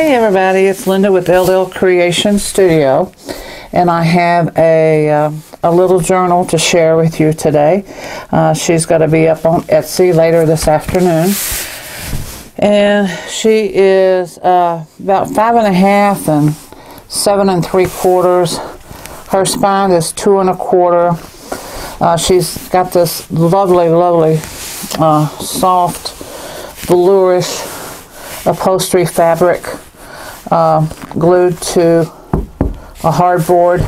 Hey everybody, it's Linda with LL Creation Studio, and I have a little journal to share with you today. She's going to be up on Etsy later this afternoon, and she is about 5.5 and 7 3/4. Her spine is 2 1/4. She's got this lovely soft velourish upholstery fabric glued to a hardboard,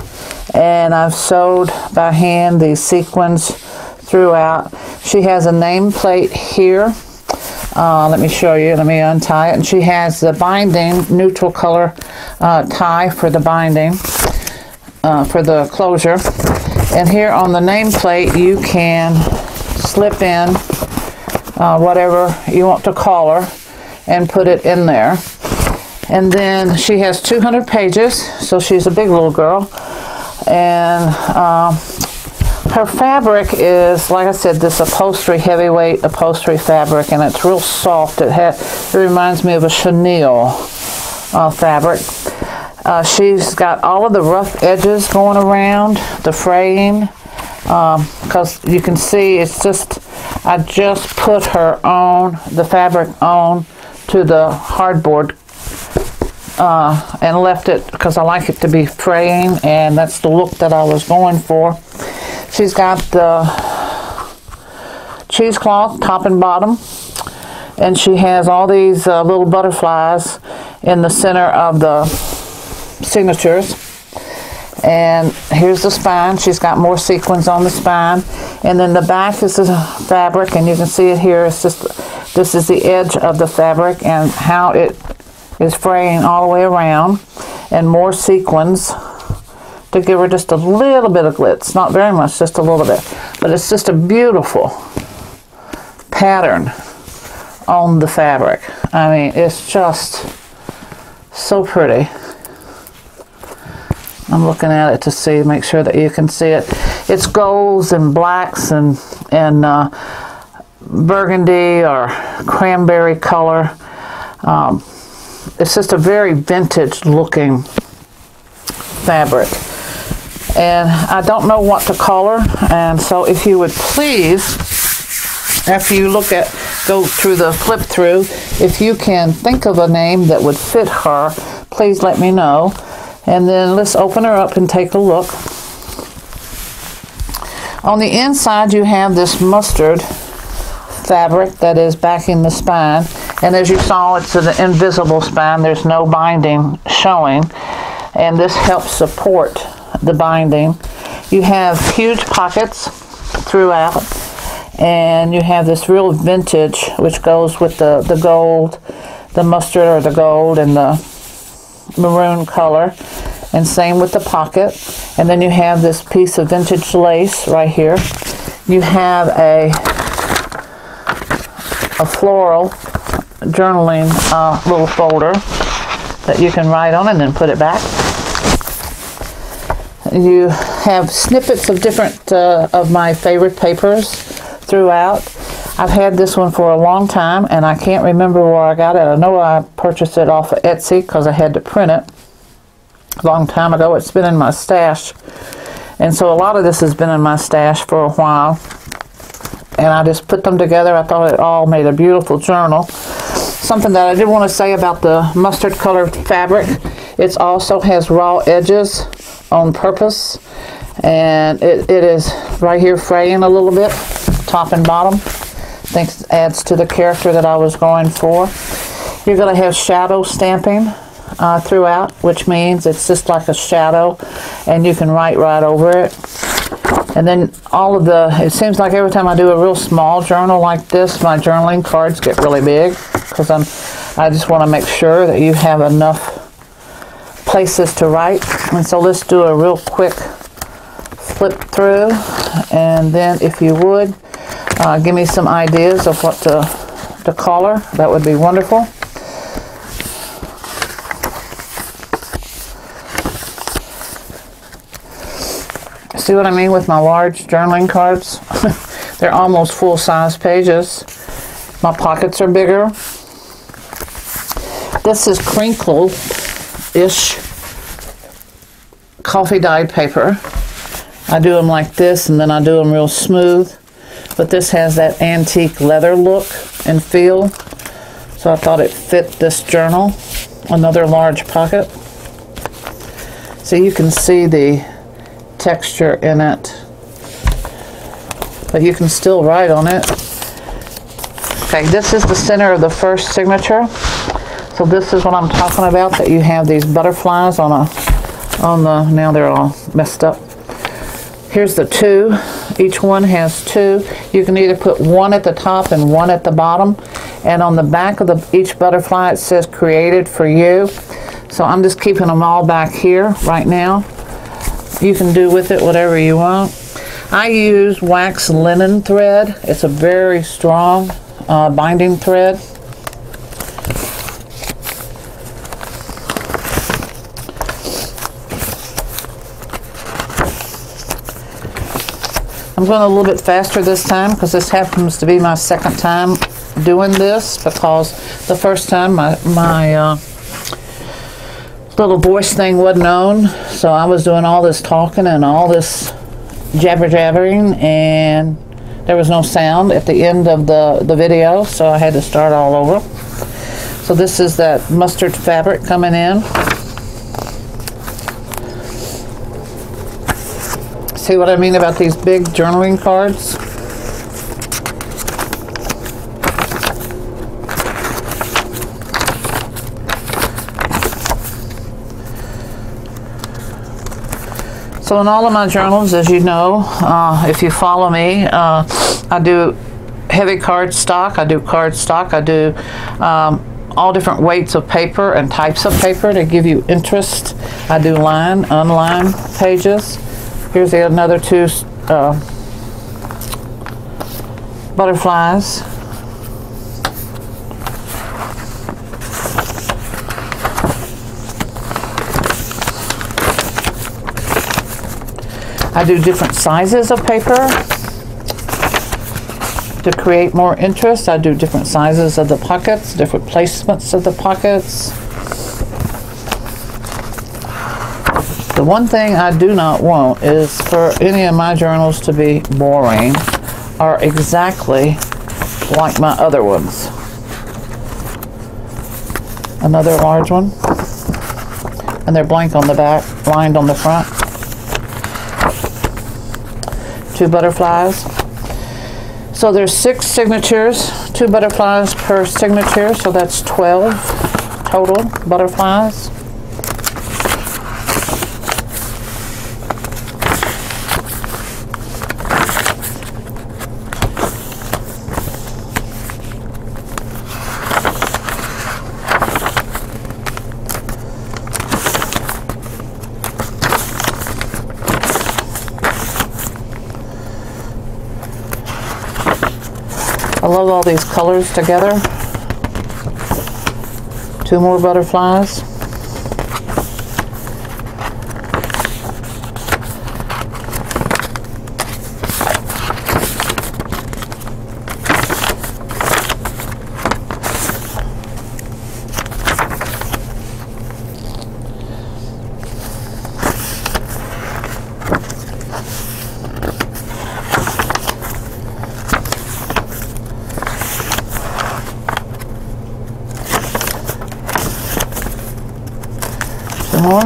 and I've sewed by hand these sequins throughout. She has a nameplate here. Let me show you. Let me untie it. And she has the binding, neutral color tie for the binding, for the closure. And here on the nameplate you can slip in whatever you want to color and put it in there. And then she has 200 pages, so she's a big little girl. And her fabric is, like I said, this upholstery, heavyweight upholstery fabric, and it's real soft. It reminds me of a chenille fabric. She's got all of the rough edges going around the fraying, because you can see it's just, I just put the fabric on to the hardboard and left it because I like it to be fraying, and that's the look that I was going for. She's got the cheesecloth top and bottom, and she has all these little butterflies in the center of the signatures. And here's the spine. She's got more sequins on the spine, and then the back is the fabric, and you can see it here. It's just, this is the edge of the fabric and how it is fraying all the way around, and more sequins to give her just a little bit of glitz. Not very much, just a little bit, but it's just a beautiful pattern on the fabric. I mean, it's just so pretty. I'm looking at it to see, make sure that you can see it. It's golds and blacks and burgundy or cranberry color. It's just a very vintage looking fabric. And I don't know what to color, and so if you would please, after you go through the flip through, if you can think of a name that would fit her, please let me know. And then let's open her up and take a look. On the inside you have this mustard fabric that is backing the spine, and as you saw, it's an invisible spine. There's no binding showing, and this helps support the binding. You have huge pockets throughout, and you have this real vintage which goes with the gold, the mustard or the gold, and the maroon color, and same with the pocket. And then you have this piece of vintage lace right here. You have a floral journaling little folder that you can write on and then put it back. You have snippets of different of my favorite papers throughout. I've had this one for a long time, and I can't remember where I got it. I know I purchased it off of Etsy because I had to print it a long time ago. It's been in my stash, and so a lot of this has been in my stash for a while, and I just put them together. I thought it all made a beautiful journal. Something that I did want to say about the mustard colored fabric, it also has raw edges on purpose, and it is right here fraying a little bit, top and bottom. I think it adds to the character that I was going for. You're going to have shadow stamping throughout, which means it's just like a shadow, and you can write right over it. And then all of it seems like every time I do a real small journal like this, my journaling cards get really big, because I just want to make sure that you have enough places to write. And so let's do a real quick flip through, and then if you would give me some ideas of what to color, that would be wonderful. See what I mean with my large journaling cards? They're almost full-size pages. My pockets are bigger. This is crinkle-ish coffee dyed paper. I do them like this, and then I do them real smooth. But this has that antique leather look and feel. So I thought it fit this journal. Another large pocket. So you can see the texture in it. But you can still write on it. Okay, this is the center of the first signature. So this is what I'm talking about, that you have these butterflies on the, now they're all messed up. Here's the two. Each one has two. You can either put one at the top and one at the bottom. And on the back of each butterfly it says created for you. So I'm just keeping them all back here right now. You can do with it whatever you want. I use wax linen thread. It's a very strong binding thread. I'm going a little bit faster this time because this happens to be my second time doing this, because the first time my little voice thing wasn't on, so I was doing all this talking and all this jabbering, and there was no sound at the end of the video, so I had to start all over. So this is that mustard fabric coming in. See what I mean about these big journaling cards? So in all of my journals, as you know, if you follow me, I do heavy cardstock, I do cardstock, I do all different weights of paper and types of paper to give you interest. I do line, unlined pages. Here's another two butterflies. I do different sizes of paper to create more interest. I do different sizes of the pockets, different placements of the pockets. The one thing I do not want is for any of my journals to be boring or exactly like my other ones. Another large one. And they're blank on the back, lined on the front. Two butterflies. So there's 6 signatures, 2 butterflies per signature, so that's 12 total butterflies. I love all these colors together. 2 more butterflies. More.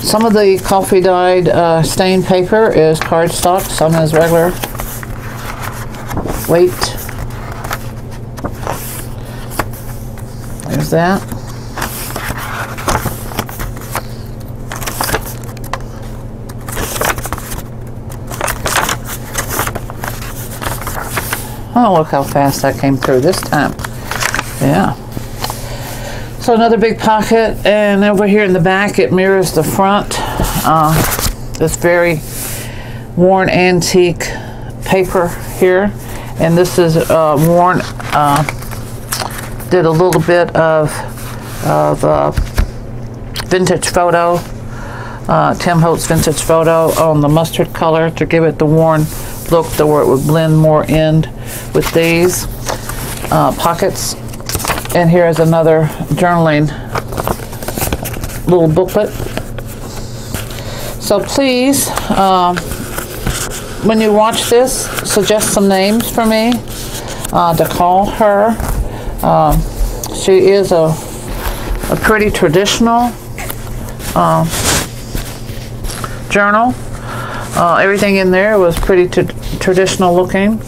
Some of the coffee dyed stained paper is cardstock, some is regular weight. There's that. Oh, look how fast that came through this time. Yeah. So another big pocket, and over here in the back it mirrors the front. This very worn antique paper here, and this is worn. Did a little bit of vintage photo, Tim Holtz vintage photo on the mustard color to give it the worn look, to where it would blend more in with these pockets. And here is another journaling little booklet. So please, when you watch this, suggest some names for me to call her. She is a pretty traditional journal. Everything in there was pretty traditional looking.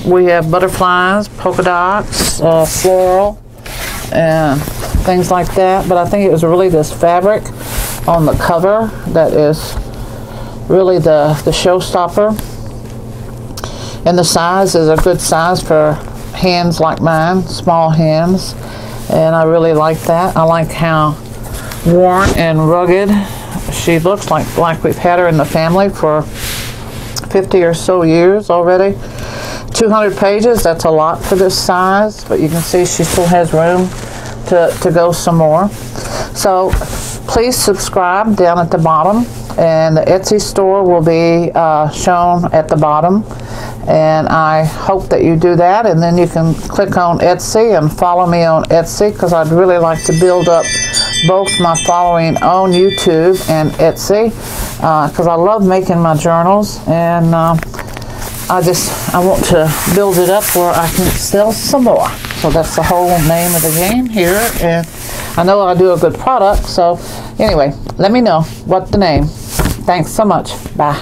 We have butterflies, polka dots, floral, and things like that. But I think it was really this fabric on the cover that is really the showstopper. And the size is a good size for hands like mine, small hands. And I really like that. I like how worn and rugged she looks, like we've had her in the family for 50 or so years already. 200 pages, that's a lot for this size, but you can see she still has room to go some more. So please subscribe down at the bottom, and the Etsy store will be shown at the bottom. And I hope that you do that, and then you can click on Etsy and follow me on Etsy, because I'd really like to build up both my following on YouTube and Etsy, because I love making my journals, and I want to build it up where I can sell some more. So that's the whole name of the game here, and I know I do a good product. So anyway, let me know what the name. Thanks so much. Bye.